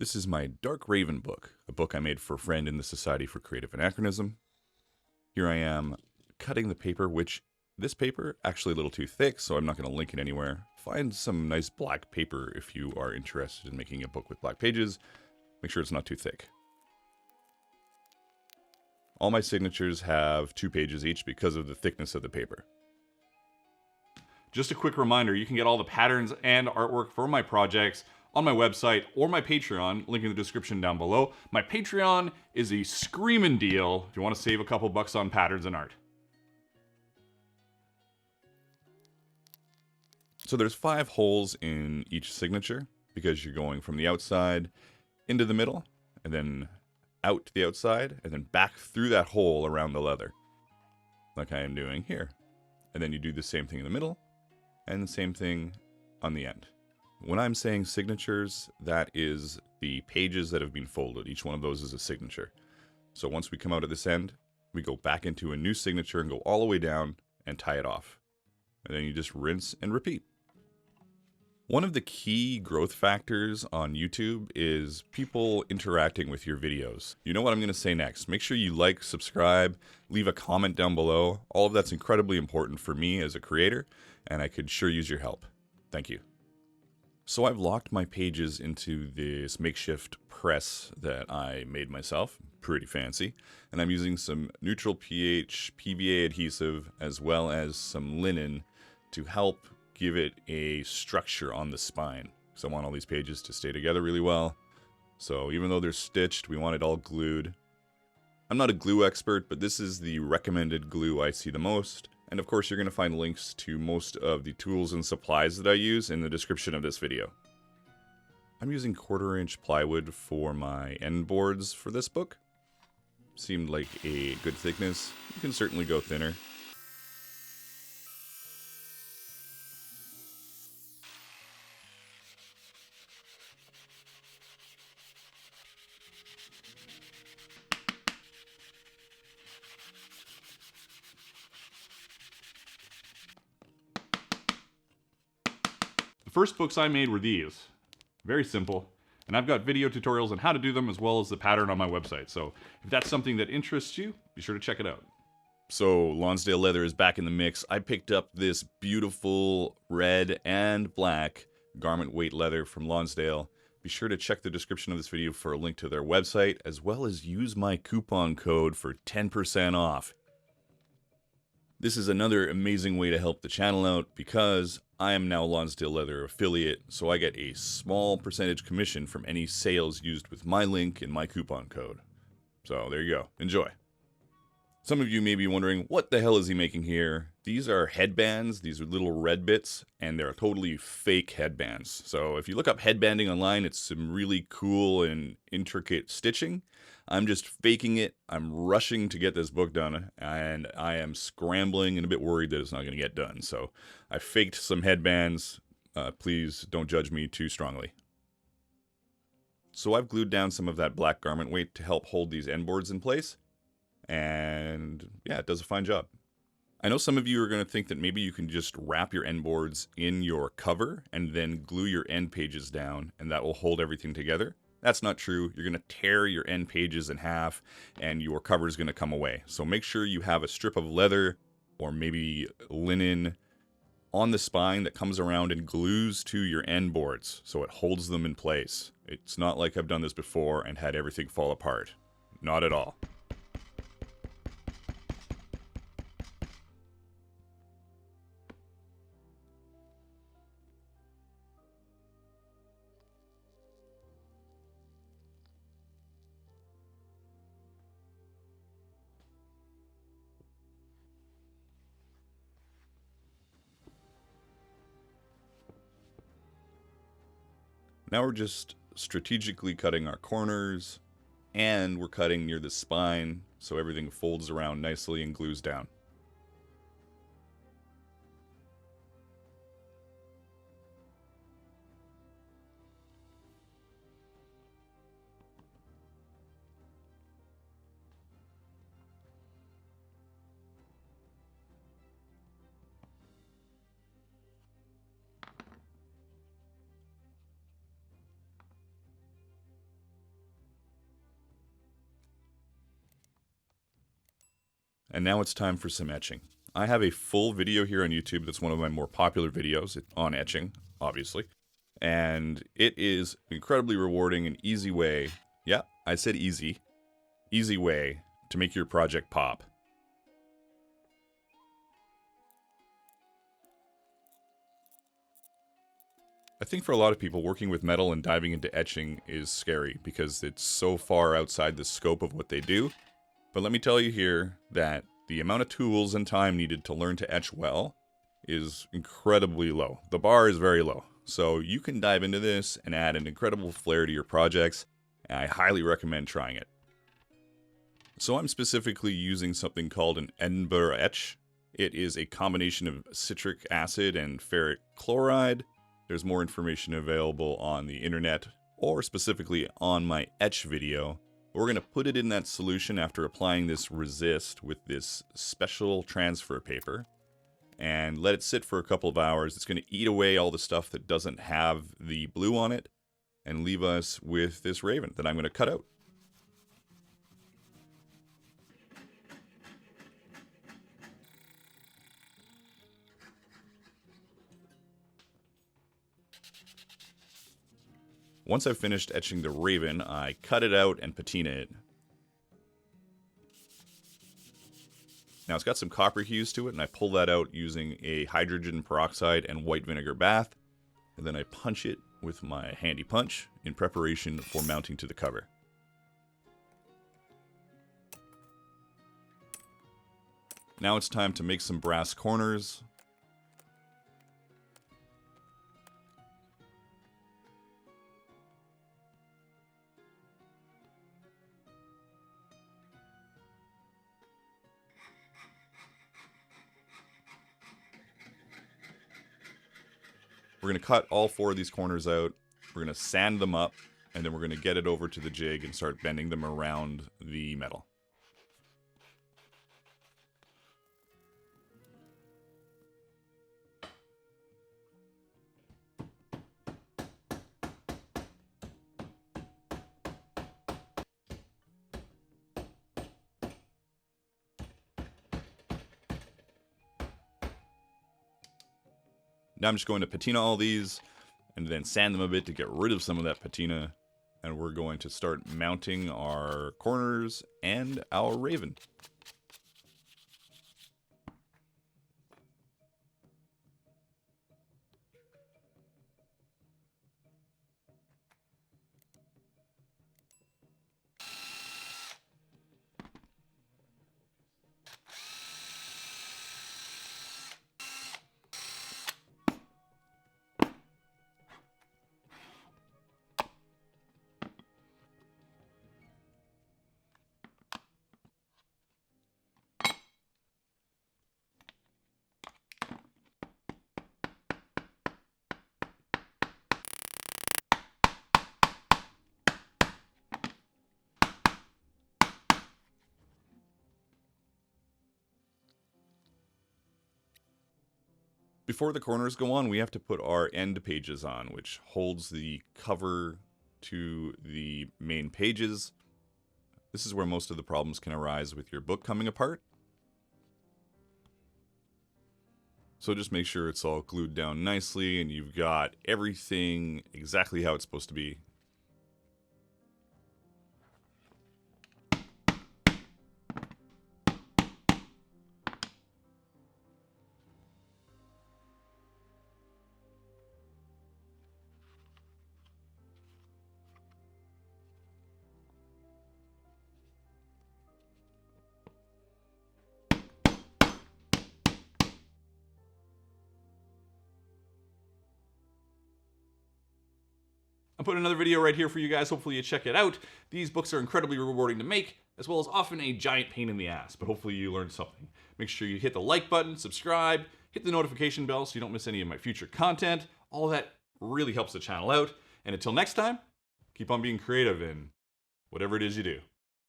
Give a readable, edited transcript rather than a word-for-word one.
This is my Dark Raven book, a book I made for a friend in the Society for Creative Anachronism. Here I am cutting the paper, which this paper actually a little too thick, so I'm not going to link it anywhere. Find some nice black paper if you are interested in making a book with black pages. Make sure it's not too thick. All my signatures have 2 pages each because of the thickness of the paper. Just a quick reminder, you can get all the patterns and artwork for my projects on my website or my Patreon, link in the description down below. My Patreon is a screaming deal if you want to save a couple bucks on patterns and art. So there's 5 holes in each signature because you're going from the outside into the middle and then out to the outside and then back through that hole around the leather, like I am doing here. And then you do the same thing in the middle and the same thing on the end. When I'm saying signatures, that is the pages that have been folded. Each one of those is a signature. So once we come out at this end, we go back into a new signature and go all the way down and tie it off. And then you just rinse and repeat. One of the key growth factors on YouTube is people interacting with your videos. You know what I'm going to say next. Make sure you like, subscribe, leave a comment down below. All of that's incredibly important for me as a creator, and I could sure use your help. Thank you. So I've locked my pages into this makeshift press that I made myself, pretty fancy, and I'm using some neutral pH PVA adhesive as well as some linen to help give it a structure on the spine, because I want all these pages to stay together really well. So even though they're stitched, we want it all glued. I'm not a glue expert, but this is the recommended glue I see the most. And of course, you're going to find links to most of the tools and supplies that I use in the description of this video. I'm using 1/4-inch plywood for my end boards for this book. Seemed like a good thickness. You can certainly go thinner. The first books I made were these. Very simple. And I've got video tutorials on how to do them as well as the pattern on my website. So if that's something that interests you, be sure to check it out. So LONSDALE leather is back in the mix. I picked up this beautiful red and black garment weight leather from LONSDALE. Be sure to check the description of this video for a link to their website, as well as use my coupon code for 10% off. This is another amazing way to help the channel out because I am now a LONSDALE leather affiliate, so I get a small percentage commission from any sales used with my link and my coupon code. So there you go. Enjoy. Some of you may be wondering, what the hell is he making here? These are headbands. These are little red bits, and they're totally fake headbands. So if you look up headbanding online, it's some really cool and intricate stitching. I'm just faking it. I'm rushing to get this book done, and I am scrambling and a bit worried that it's not going to get done. So I faked some headbands. Please don't judge me too strongly. So I've glued down some of that black garment weight to help hold these end boards in place. And yeah, it does a fine job. I know some of you are going to think that maybe you can just wrap your end boards in your cover and then glue your end pages down, and that will hold everything together. That's not true. You're going to tear your end pages in half, and your cover is going to come away. So make sure you have a strip of leather or maybe linen on the spine that comes around and glues to your end boards so it holds them in place. It's not like I've done this before and had everything fall apart. Not at all. Now we're just strategically cutting our corners, and we're cutting near the spine so everything folds around nicely and glues down. And now it's time for some etching. I have a full video here on YouTube that's one of my more popular videos on etching, obviously. And it is incredibly rewarding and easy way, yeah, I said easy way to make your project pop. I think for a lot of people, working with metal and diving into etching is scary because it's so far outside the scope of what they do. But let me tell you here that the amount of tools and time needed to learn to etch well is incredibly low. The bar is very low. So you can dive into this and add an incredible flair to your projects, and I highly recommend trying it. So I'm specifically using something called an Edinburgh etch. It is a combination of citric acid and ferric chloride. There's more information available on the internet or specifically on my etch video. We're going to put it in that solution after applying this resist with this special transfer paper and let it sit for a couple of hours. It's going to eat away all the stuff that doesn't have the blue on it and leave us with this raven that I'm going to cut out. Once I've finished etching the raven, I cut it out and patina it. Now it's got some copper hues to it, and I pull that out using a hydrogen peroxide and white vinegar bath, and then I punch it with my handy punch in preparation for mounting to the cover. Now it's time to make some brass corners. We're going to cut all 4 of these corners out, we're going to sand them up, and then we're going to get it over to the jig and start bending them around the metal. Now I'm just going to patina all these and then sand them a bit to get rid of some of that patina. And we're going to start mounting our corners and our raven. Before the corners go on, we have to put our end pages on, which holds the cover to the main pages. This is where most of the problems can arise with your book coming apart. So just make sure it's all glued down nicely and you've got everything exactly how it's supposed to be. I put another video right here for you guys. Hopefully you check it out. These books are incredibly rewarding to make, as well as often a giant pain in the ass, but hopefully you learned something. Make sure you hit the like button, subscribe, hit the notification bell so you don't miss any of my future content. All of that really helps the channel out. And until next time, keep on being creative in whatever it is you do.